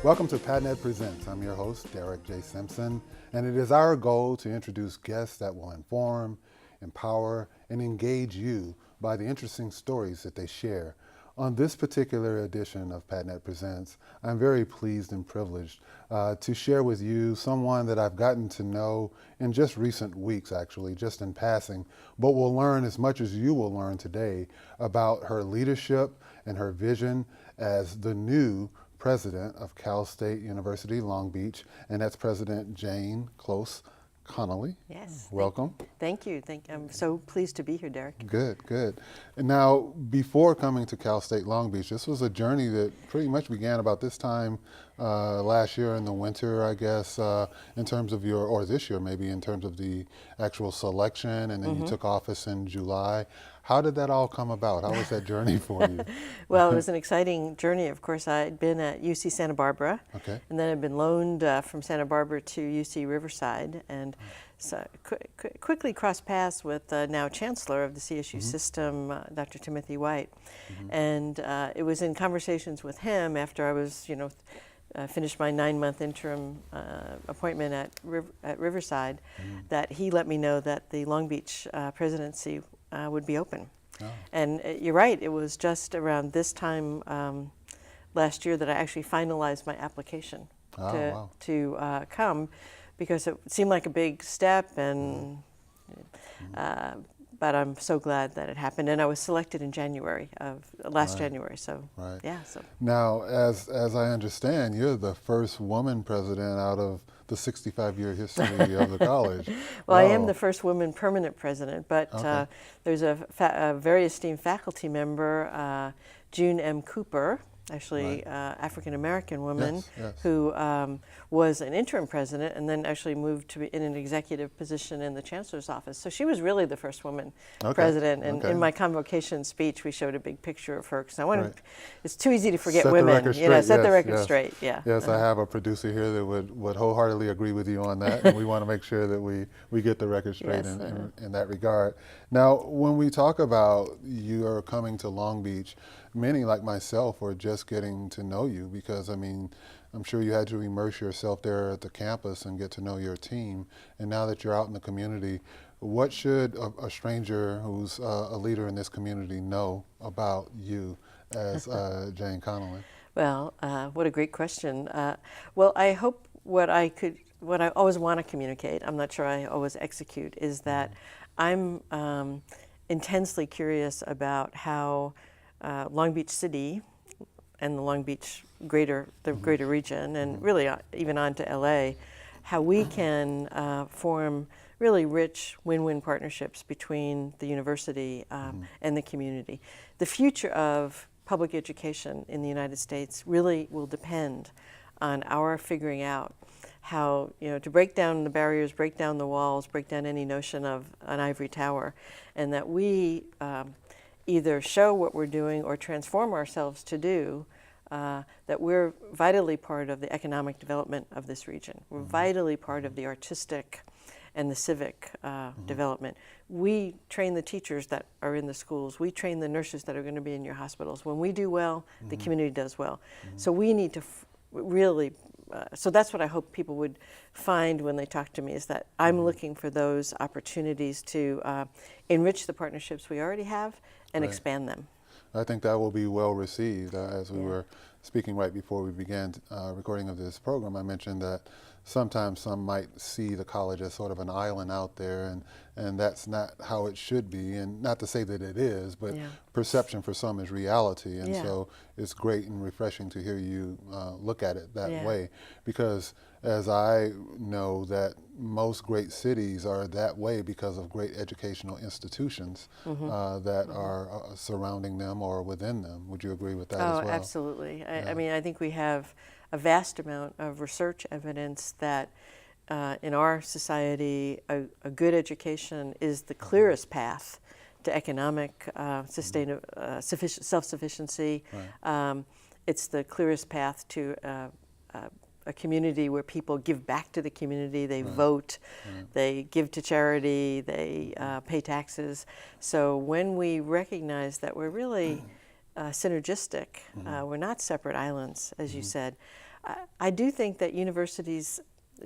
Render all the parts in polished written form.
Welcome to PADNET Presents. I'm your host, Derek J. Simpson, and it is our goal to introduce guests that will inform, empower, and engage you by the interesting stories that they share. On this particular edition of PADNET Presents, I'm very pleased and privileged to share with you someone that I've gotten to know in just recent weeks, actually, just in passing, but we'll learn as much as you will learn today about her leadership and her vision as the new president of Cal State University, Long Beach, and that's President Jane Close Conoley. Yes. Welcome. Thank you. I'm so pleased to be here, Derek. Good, good. And now, before coming to Cal State Long Beach, this was a journey that pretty much began about this time last year in the winter, I guess, in terms of or this year maybe, in terms of the actual selection, and then you took office in July. How did that all come about? How was that journey for you? Well, it was an exciting journey. Of course, I'd been at UC Santa Barbara, and then I'd been loaned from Santa Barbara to UC Riverside, and so quickly crossed paths with now Chancellor of the CSU system, Dr. Timothy White. And it was in conversations with him after I was, finished my 9-month interim appointment at Riverside that he let me know that the Long Beach presidency would be open. And you're right, it was just around this time last year that I actually finalized my application to come, because it seemed like a big step, and but I'm so glad that it happened, and I was selected in January of last January. So yeah. So now, as I understand, you're the first woman president out of the 65-year history of the college. Well, I am the first woman permanent president, but there's a very esteemed faculty member, June M. Cooper, actually African-American woman, who was an interim president and then actually moved to be in an executive position in the chancellor's office. So she was really the first woman president. And in my convocation speech, we showed a big picture of her, because I wanted, it's too easy to forget set women. Set the record straight. Yeah. Yes, I have a producer here that would wholeheartedly agree with you on that, and we want to make sure that we get the record straight in that regard. Now, when we talk about you are coming to Long Beach, many like myself are just getting to know you, because I mean, I'm sure you had to immerse yourself there at the campus and get to know your team. And now that you're out in the community, what should a stranger who's a leader in this community know about you as Jane Conoley? Well, what a great question. Well, I hope what I always want to communicate, I'm not sure I always execute, is that I'm intensely curious about how Long Beach City and the Long Beach greater region, and really even on to LA, how we can form really rich win-win partnerships between the university and the community. The future of public education in the United States really will depend on our figuring out how, to break down the barriers, break down the walls, break down any notion of an ivory tower, and that we either show what we're doing or transform ourselves to do, that we're vitally part of the economic development of this region. We're vitally part of the artistic and the civic development. We train the teachers that are in the schools. We train the nurses that are going to be in your hospitals. When we do well, the community does well. So we need to really, so that's what I hope people would find when they talk to me, is that I'm looking for those opportunities to enrich the partnerships we already have and expand them. I think that will be well received. As we were speaking right before we began recording of this program, I mentioned that sometimes some might see the college as sort of an island out there, and that's not how it should be, and not to say that it is, but perception for some is reality, and so it's great and refreshing to hear you look at it that way, because as I know that most great cities are that way because of great educational institutions that are surrounding them or within them. Would you agree with that as well? Oh, absolutely. I mean, I think we have a vast amount of research evidence that in our society, a good education is the clearest path to economic self-sufficiency. It's the clearest path to a community where people give back to the community, they vote, they give to charity, they pay taxes. So when we recognize that we're really synergistic, we're not separate islands, as you said, I do think that universities,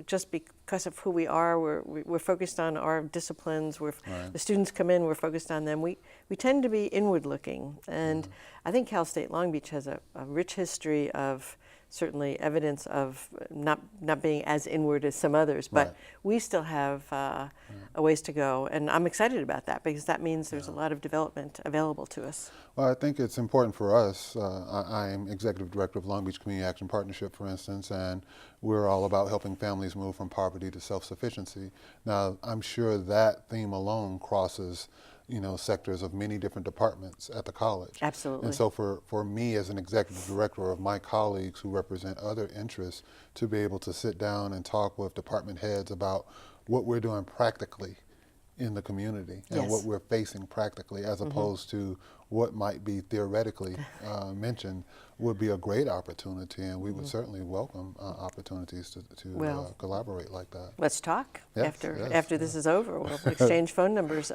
just because of who we are, we're focused on our disciplines. The students come in, we're focused on them. We tend to be inward looking, and I think Cal State Long Beach has a rich history of certainly evidence of not being as inward as some others, but we still have a ways to go, and I'm excited about that because that means there's a lot of development available to us. Well, I think it's important for us. I'm Executive Director of Long Beach Community Action Partnership, for instance, and we're all about helping families move from poverty to self-sufficiency. Now, I'm sure that theme alone crosses sectors of many different departments at the college. Absolutely. And so for me as an executive director, of my colleagues who represent other interests, to be able to sit down and talk with department heads about what we're doing practically in the community and what we're facing practically, as opposed to what might be theoretically mentioned, would be a great opportunity, and we would certainly welcome opportunities to collaborate like that. Let's talk after this is over. We'll exchange phone numbers.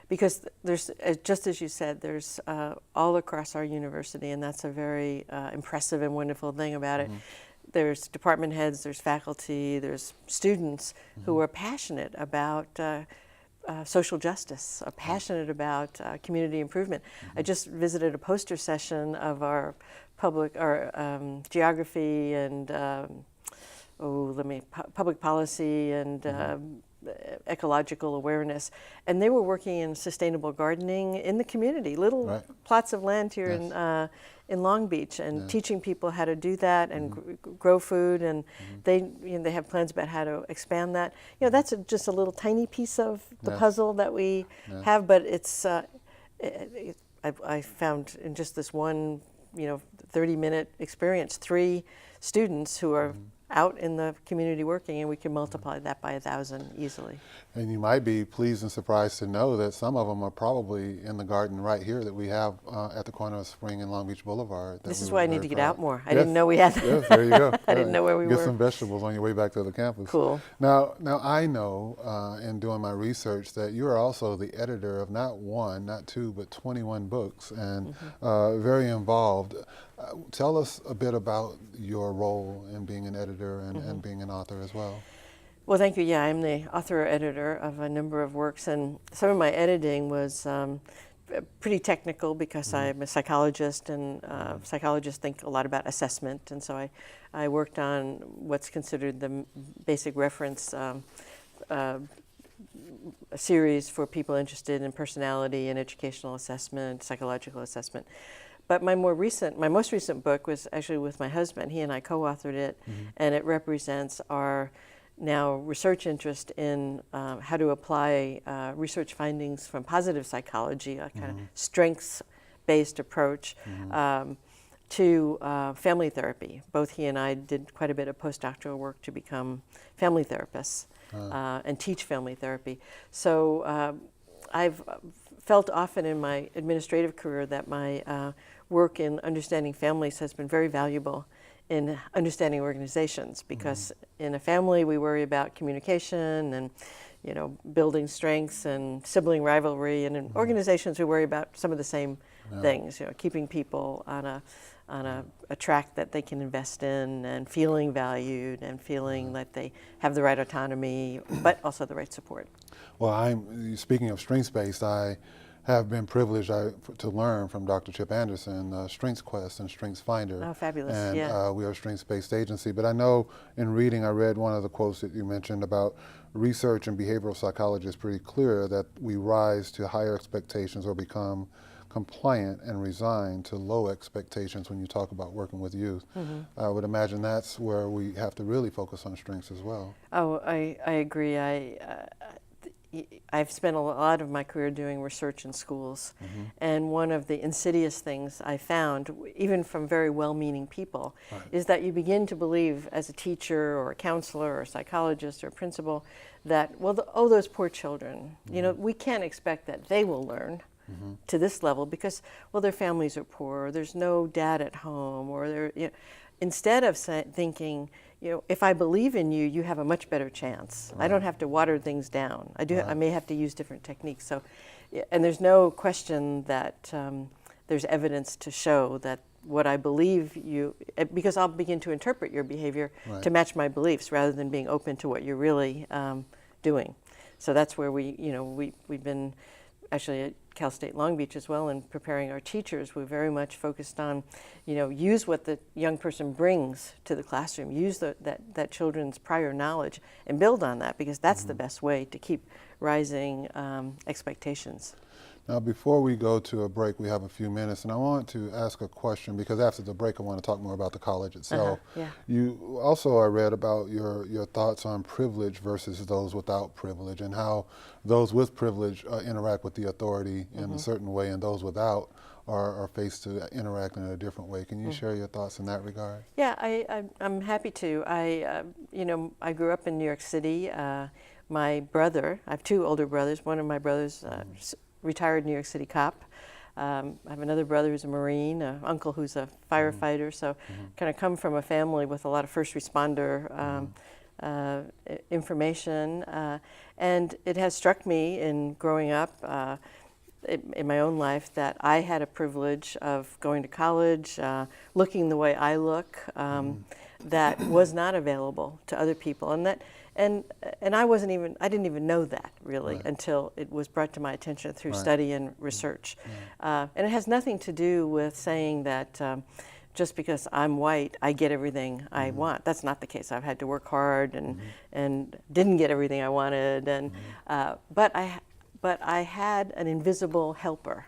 Because there's, just as you said, there's all across our university, and that's a very impressive and wonderful thing about it. There's department heads, there's faculty, there's students who are passionate about social justice, are passionate about community improvement. I just visited a poster session of our geography and public policy and ecological awareness, and they were working in sustainable gardening in the community, little plots of land here in Long Beach, and teaching people how to do that and grow food, and they have plans about how to expand that. That's just a little tiny piece of the puzzle that we have, but it's I found in just this one 30-minute experience 3 students who are out in the community working, and we can multiply that by 1,000 easily. And you might be pleased and surprised to know that some of them are probably in the garden right here that we have at the corner of Spring and Long Beach Boulevard. This is why I need to get out more. I didn't know we had that. Yes, there you go. I didn't know where we were. Get some vegetables on your way back to the campus. Cool. Now I know in doing my research that you are also the editor of not 1, not 2, but 21 books, and very involved. Tell us a bit about your role in being an editor and being an author as well. Well, thank you. Yeah, I'm the author or editor of a number of works, and some of my editing was pretty technical because I'm a psychologist, and psychologists think a lot about assessment, and so I worked on what's considered the basic reference a series for people interested in personality and educational assessment, psychological assessment. But my most recent book was actually with my husband. He and I co-authored it, and it represents our now research interest in how to apply research findings from positive psychology, a kind of strengths-based approach, to family therapy. Both he and I did quite a bit of postdoctoral work to become family therapists and teach family therapy. So I've felt often in my administrative career that my work in understanding families has been very valuable in understanding organizations, because in a family we worry about communication and building strengths and sibling rivalry, and in organizations we worry about some of the same things, keeping people on a track that they can invest in, and feeling valued, and feeling that they have the right autonomy but also the right support. Well, speaking of strengths-based, I have been privileged to learn from Dr. Chip Anderson, Strengths Quest and Strengths Finder. Oh, fabulous. And we are a strengths-based agency. But I know in reading, I read one of the quotes that you mentioned about research and behavioral psychology is pretty clear that we rise to higher expectations or become compliant and resigned to low expectations when you talk about working with youth. I would imagine that's where we have to really focus on strengths as well. Oh, I agree. I've spent a lot of my career doing research in schools, and one of the insidious things I found, even from very well-meaning people, is that you begin to believe as a teacher or a counselor or a psychologist or a principal that, those poor children, we can't expect that they will learn to this level because, their families are poor, or there's no dad at home, or they're, instead of thinking, if I believe in you, you have a much better chance. I don't have to water things down. I may have to use different techniques. So, and there's no question that there's evidence to show that what I believe you, because I'll begin to interpret your behavior Right. to match my beliefs rather than being open to what you're really doing. So that's where we've been actually at Cal State Long Beach as well, in preparing our teachers. We're very much focused on, use what the young person brings to the classroom, use that children's prior knowledge and build on that, because that's the best way to keep rising expectations. Now, before we go to a break, we have a few minutes, and I want to ask a question, because after the break, I want to talk more about the college itself. Yeah. You also, I read about your thoughts on privilege versus those without privilege, and how those with privilege interact with the authority in a certain way, and those without are faced to interact in a different way. Can you share your thoughts in that regard? Yeah, I'm happy to. I grew up in New York City. My brother, I have two older brothers. One of my brothers retired New York City cop. I have another brother who's a Marine, an uncle who's a firefighter. So kind of come from a family with a lot of first responder information. And it has struck me in growing up in my own life that I had a privilege of going to college, looking the way I look, that was not available to other people. And I didn't even know that really Right. until it was brought to my attention through Right. study and research. And it has nothing to do with saying that just because I'm white, I get everything I want. That's not the case. I've had to work hard and didn't get everything I wanted. And but I had an invisible helper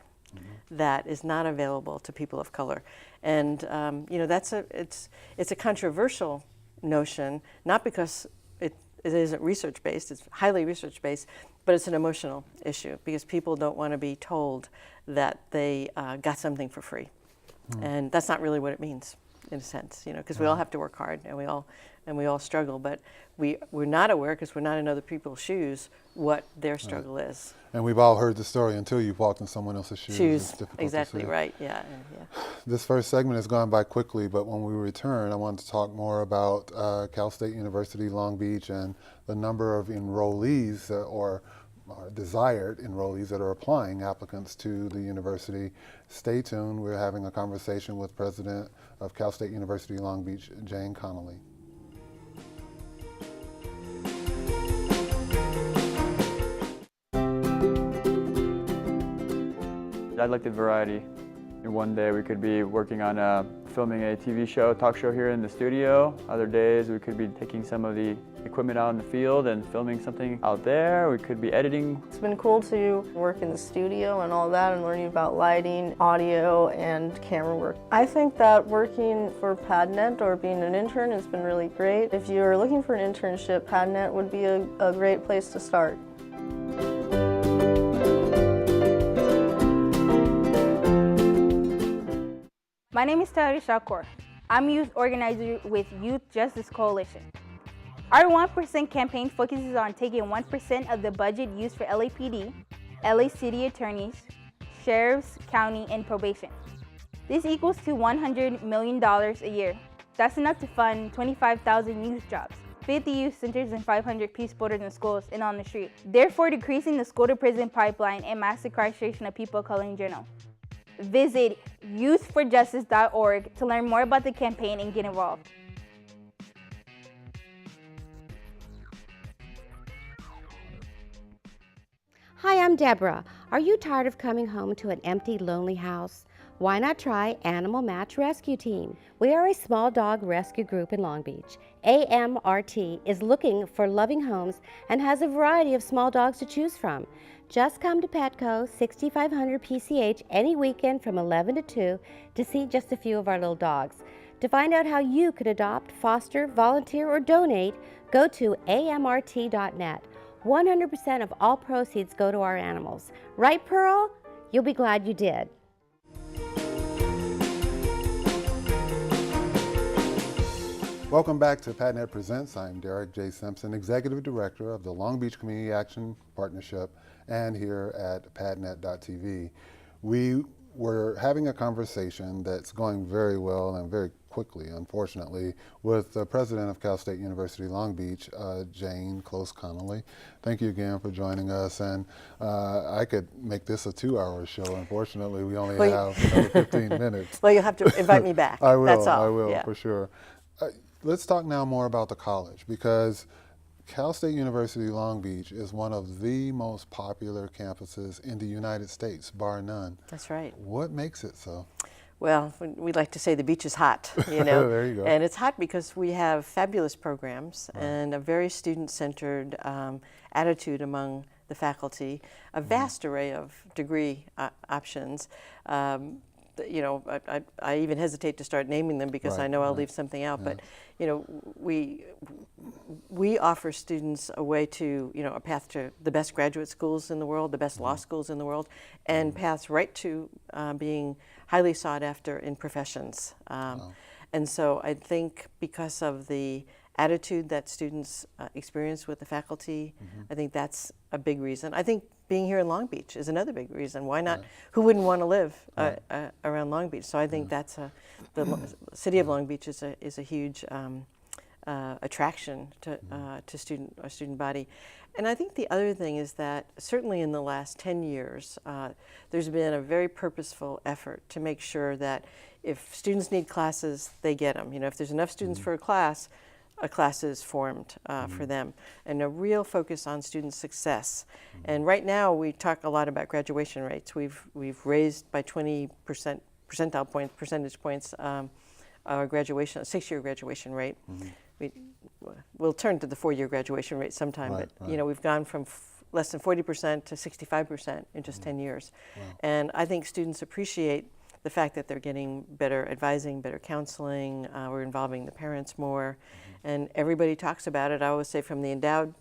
that is not available to people of color. And it's a controversial notion, not because it isn't research-based, it's highly research-based, but it's an emotional issue, because people don't want to be told that they got something for free. And that's not really what it means, in a sense, because we all have to work hard, and we all struggle, but we're not aware, because we're not in other people's shoes, what their struggle is. And we've all heard the story until you've walked in someone else's shoes. It's difficult Exactly to see. right, yeah. This first segment has gone by quickly, but when we return, I want to talk more about Cal State University Long Beach and the number of enrollees or desired enrollees that are applying, applicants to the university. Stay tuned. We're having a conversation with President of Cal State University Long Beach, Jane Conoley. I like the variety. And one day we could be working on filming a TV show, talk show here in the studio. Other days we could be taking some of the equipment out in the field and filming something out there. We could be editing. It's been cool to work in the studio and all that, and learning about lighting, audio, and camera work. I think that working for PADNET or being an intern has been really great. If you're looking for an internship, PADNET would be a great place to start. My name is Tari Shakur. I'm a youth organizer with Youth Justice Coalition. Our 1% campaign focuses on taking 1% of the budget used for LAPD, LA City Attorneys, Sheriffs, County, and Probation. This equals to $100 million a year. That's enough to fund 25,000 youth jobs, 50 youth centers, and 500 peace builders in schools and on the street, therefore decreasing the school-to-prison pipeline and mass incarceration of people of color in general. Visit youthforjustice.org to learn more about the campaign and get involved. Hi, I'm Deborah. Are you tired of coming home to an empty, lonely house? Why not try Animal Match Rescue Team? We are a small dog rescue group in Long Beach. AMRT is looking for loving homes and has a variety of small dogs to choose from. Just come to Petco, 6500 PCH any weekend from 11 to 2 to see just a few of our little dogs. To find out how you could adopt, foster, volunteer, or donate, go to amrt.net. 100% of all proceeds go to our animals. Right, Pearl? You'll be glad you did. Welcome back to PADNET Presents. I'm Derek J. Simpson, Executive Director of the Long Beach Community Action Partnership and here at PADNET.tv. We were having a conversation that's going very well and very quickly, unfortunately, with the president of Cal State University Long Beach, Jane Close Conoley. Thank you again for joining us. And I could make this a 2-hour show. Unfortunately, we only have another 15 minutes. Well, you'll have to invite me back. I will, That's all. I will, Yeah. for sure. Let's talk now more about the college, because Cal State University Long Beach is one of the most popular campuses in the United States, bar none. That's right. What makes it so? Well, we like to say the beach is hot, you know. There you go. And it's hot because we have fabulous programs and a very student-centered attitude among the faculty, a vast array of degree options. You know, I even hesitate to start naming them because I know I'll leave something out. But you know, we offer students a way to, you know, a path to the best graduate schools in the world, the best law schools in the world, and paths right to being highly sought after in professions. And so I think because of the attitude that students experience with the faculty, I think that's a big reason. I think being here in Long Beach is another big reason. Why not? Who wouldn't want to live around Long Beach? So I think that's the city of Long Beach is a huge attraction to our student body. And I think the other thing is that certainly in the last 10 years, there's been a very purposeful effort to make sure that if students need classes, they get them. You know, if there's enough students for a class is formed for them, and a real focus on student success. And right now we talk a lot about graduation rates. We've raised by 20% percentage points our graduation, 6-year graduation rate. We'll turn to the 4-year graduation rate sometime, but you know, we've gone from less than 40% to 65% in just 10 years. And I think students appreciate the fact that they're getting better advising, better counseling, we're involving the parents more, and everybody talks about it. I always say, from the endowed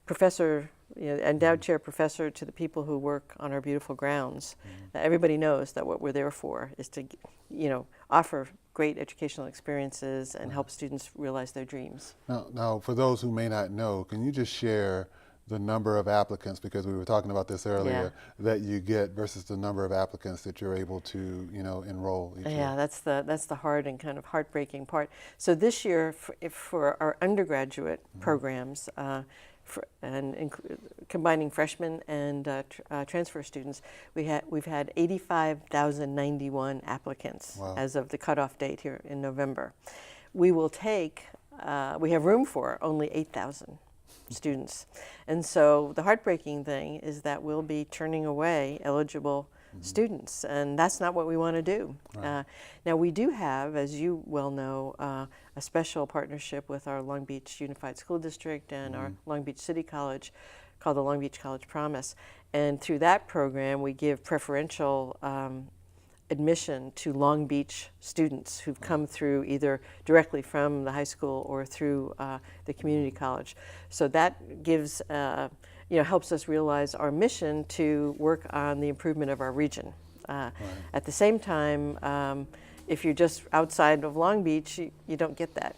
professor, you know, endowed chair professor to the people who work on our beautiful grounds, everybody knows that what we're there for is to, you know, offer great educational experiences and help students realize their dreams. Now, for those who may not know, can you just share the number of applicants, because we were talking about this earlier, that you get versus the number of applicants that you're able to, you know, enroll each year? That's the hard and kind of heartbreaking part. So this year, for our undergraduate programs, combining freshmen and transfer students, we've had 85,091 applicants as of the cutoff date here in November. We will take, we have room for only 8,000 students. And so the heartbreaking thing is that we'll be turning away eligible students, and that's not what we want to do. Now we do have, as you well know, a special partnership with our Long Beach Unified School District and our Long Beach City College called the Long Beach College Promise. And through that program, we give preferential admission to Long Beach students who've come through either directly from the high school or through the community college. So that gives, you know, helps us realize our mission to work on the improvement of our region. At the same time, if you're just outside of Long Beach, you don't get that.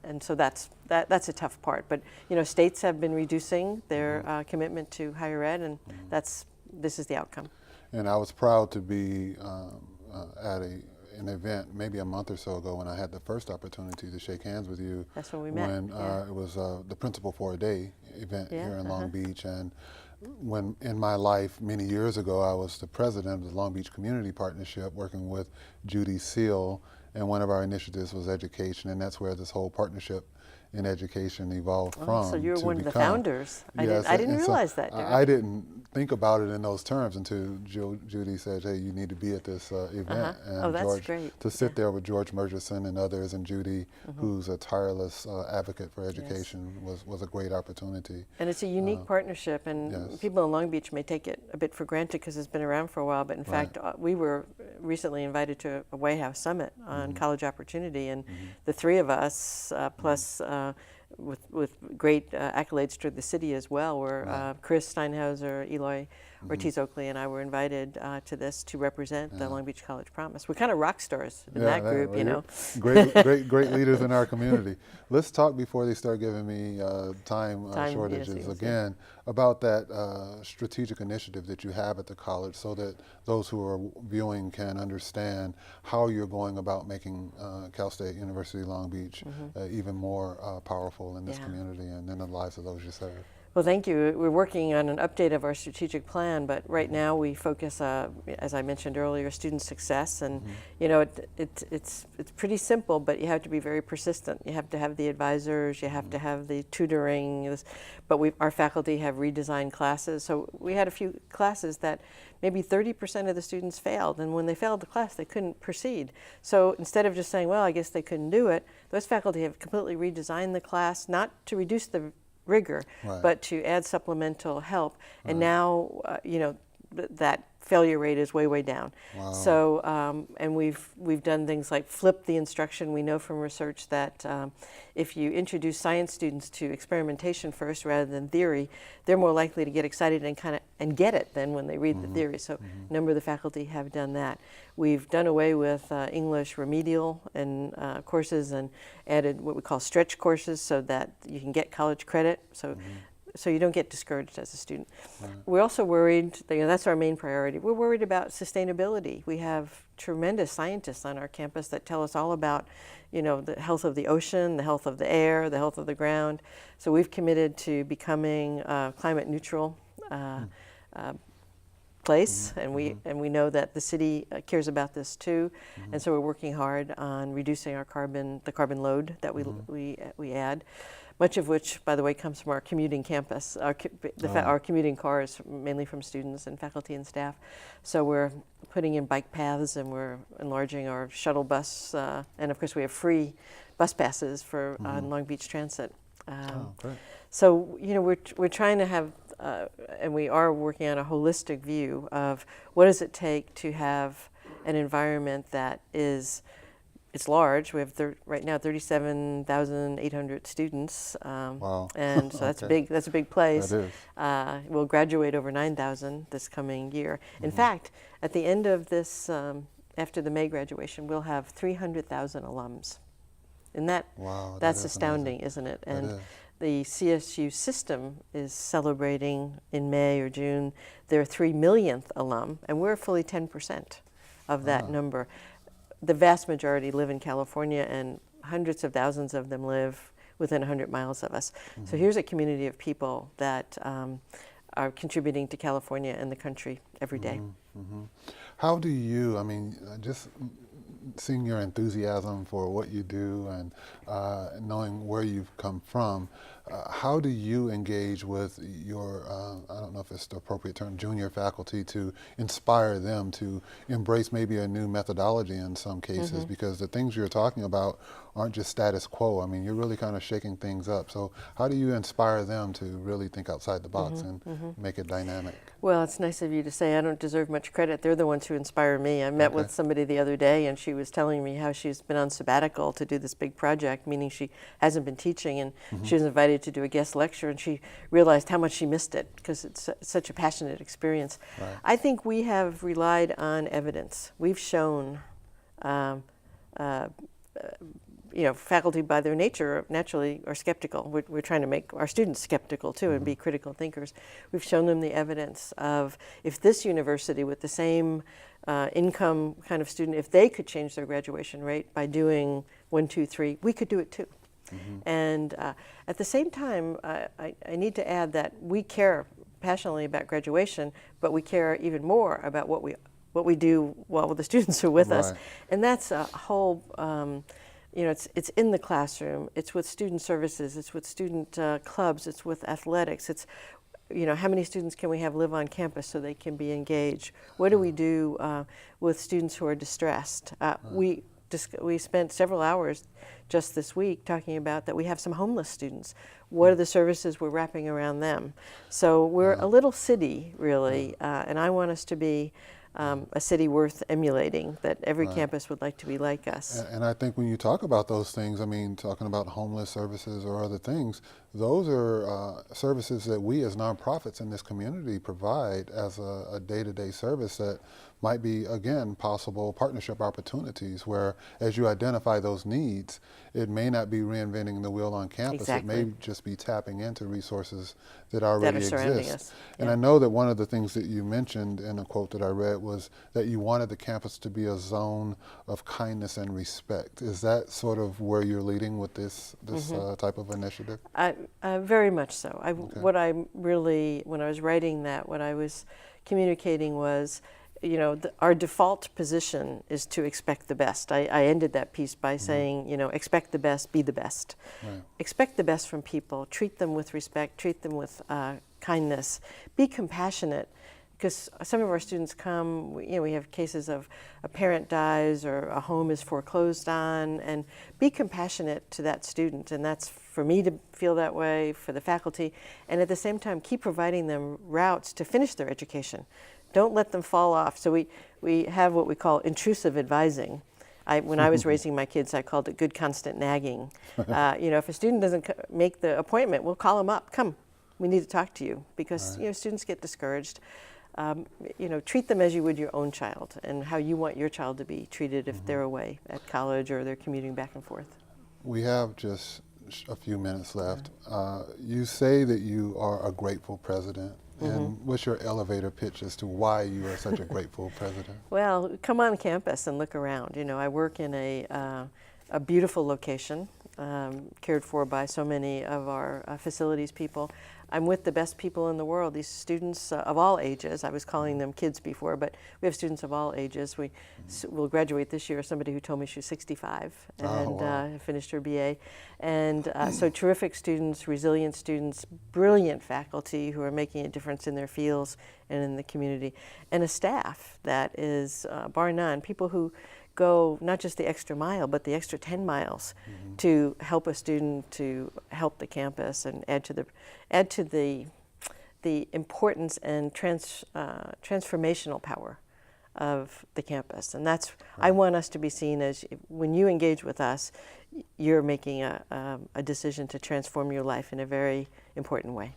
And so that's a tough part. But you know, states have been reducing their commitment to higher ed, and this is the outcome. And I was proud to be at an event maybe a month or so ago when I had the first opportunity to shake hands with you. That's when we met. When it was the Principal for a Day event here in Long Beach. And when in my life many years ago, I was the president of the Long Beach Community Partnership, working with Judy Seal, and one of our initiatives was education, and that's where this whole partnership in education evolved from. So you were one of the become. founders. Yes, I didn't and realize so that, Derek. I didn't think about it in those terms until Judy said, hey, you need to be at this event. And that's George, great. to sit there with George Murchison and others, and Judy, who's a tireless advocate for education, was a great opportunity. And it's a unique partnership, and people in Long Beach may take it a bit for granted because it's been around for a while, but in fact, we were recently invited to a White House summit on college opportunity, and the three of us, plus with great accolades to the city as well, were Chris Steinhauser, Eloy Ortiz Oakley and I were invited to this to represent the Long Beach College Promise. We're kind of rock stars in that group, you know. Great leaders in our community. Let's talk before they start giving me time shortages yes, again about that strategic initiative that you have at the college, so that those who are viewing can understand how you're going about making Cal State University Long Beach even more powerful in this community and in the lives of those you serve. Well, thank you. We're working on an update of our strategic plan, but right now we focus, as I mentioned earlier, student success, and you know, it's pretty simple, but you have to be very persistent. You have to have the advisors, you have to have the tutoring, but our faculty have redesigned classes. So we had a few classes that maybe 30% of the students failed, and when they failed the class, they couldn't proceed. So instead of just saying, well, I guess they couldn't do it, those faculty have completely redesigned the class, not to reduce the rigor, but to add supplemental help. And now, you know, that failure rate is way down. Wow. So, and we've done things like flip the instruction. We know from research that if you introduce science students to experimentation first rather than theory, they're more likely to get excited and get it than when they read the theory. So a number of the faculty have done that. We've done away with English remedial and courses and added what we call stretch courses so that you can get college credit. So you don't get discouraged as a student. We're also worried, that's our main priority. We're worried about sustainability. We have tremendous scientists on our campus that tell us all about, you know, the health of the ocean, the health of the air, the health of the ground. So we've committed to becoming climate neutral place, and we know that the city cares about this too, and so we're working hard on reducing the carbon load that we add. Much of which, by the way, comes from our commuting campus. Our commuting cars, mainly from students and faculty and staff. So we're putting in bike paths, and we're enlarging our shuttle bus, and of course we have free bus passes for on Long Beach Transit. Great. So you know, we're trying to have, and we are working on a holistic view of what does it take to have an environment that is. It's large. We have right now 37,800 students, Wow. and so that's big. That's a big place. That is. We'll graduate over 9,000 this coming year. In fact, at the end of this, after the May graduation, we'll have 300,000 alums. And that's astounding, amazing. Isn't it? That And is. the CSU system is celebrating in May or June their 3 millionth alum, and we're fully 10% of that number. The vast majority live in California, and hundreds of thousands of them live within 100 miles of us. So here's a community of people that are contributing to California and the country every day. How do you, I mean, just seeing your enthusiasm for what you do and knowing where you've come from, how do you engage with your, I don't know if it's the appropriate term, junior faculty, to inspire them to embrace maybe a new methodology in some cases? Because the things you're talking about aren't just status quo. I mean, you're really kind of shaking things up. So how do you inspire them to really think outside the box and make it dynamic? Well, it's nice of you to say. I don't deserve much credit. They're the ones who inspire me. I met with somebody the other day, and she was telling me how she's been on sabbatical to do this big project, meaning she hasn't been teaching, and she was invited to do a guest lecture, and she realized how much she missed it because it's such a passionate experience. Right. I think we have relied on evidence. We've shown you know, faculty by their nature naturally are skeptical. We're trying to make our students skeptical too and be critical thinkers. We've shown them the evidence of if this university with the same income kind of student, if they could change their graduation rate by doing 1, 2, 3, we could do it too. And at the same time, I need to add that we care passionately about graduation, but we care even more about what we do while the students are with us. And that's a whole you know, it's in the classroom, it's with student services, it's with student clubs, it's with athletics, it's, you know, how many students can we have live on campus so they can be engaged? What do we do with students who are distressed? We spent several hours just this week talking about that we have some homeless students. What are the services we're wrapping around them? So we're a little city, really, and I want us to be a city worth emulating, that every campus would like to be like us. And I think when you talk about those things, I mean, talking about homeless services or other things, those are services that we as nonprofits in this community provide as a day-to-day service that might be, again, possible partnership opportunities where, as you identify those needs, it may not be reinventing the wheel on campus. Exactly. It may just be tapping into resources that already surrounding exist. us. And Yeah. I know that one of the things that you mentioned in a quote that I read was that you wanted the campus to be a zone of kindness and respect. Is that sort of where you're leading with this type of initiative? Very much so. What I really, when I was writing that, what I was communicating was, you know, our default position is to expect the best. I ended that piece by saying, you know, expect the best, be the best. Right. Expect the best from people. Treat them with respect. Treat them with kindness. Be compassionate. Because some of our students come, you know, we have cases of a parent dies or a home is foreclosed on, and be compassionate to that student. And that's for me to feel that way, for the faculty, and at the same time keep providing them routes to finish their education. Don't let them fall off. So we have what we call intrusive advising. When I was raising my kids, I called it good constant nagging. You know, if a student doesn't make the appointment, we'll call them up. Come, we need to talk to you, because you know, students get discouraged. You know, treat them as you would your own child, and how you want your child to be treated if they're away at college or they're commuting back and forth. We have just a few minutes left. You say that you are a grateful president. And what's your elevator pitch as to why you are such a grateful president? Well, come on campus and look around. You know, I work in a beautiful location, cared for by so many of our facilities people. I'm with the best people in the world, these students of all ages. I was calling them kids before, but we have students of all ages. We will graduate this year, somebody who told me she was 65 and finished her BA. And so terrific students, resilient students, brilliant faculty who are making a difference in their fields and in the community. And a staff that is, bar none, people who go not just the extra mile, but the extra 10 miles to help a student, to help the campus, and add to the importance and transformational power of the campus. And that's, I want us to be seen as, when you engage with us, you're making a decision to transform your life in a very important way.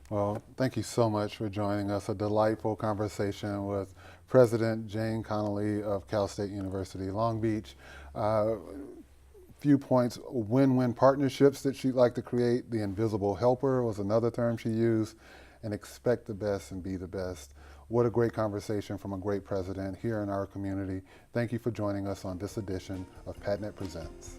Well, thank you so much for joining us. A delightful conversation with President Jane Conoley of Cal State University, Long Beach. Few points: win-win partnerships that she'd like to create. The invisible helper was another term she used. And expect the best and be the best. What a great conversation from a great president here in our community. Thank you for joining us on this edition of PADNET Presents.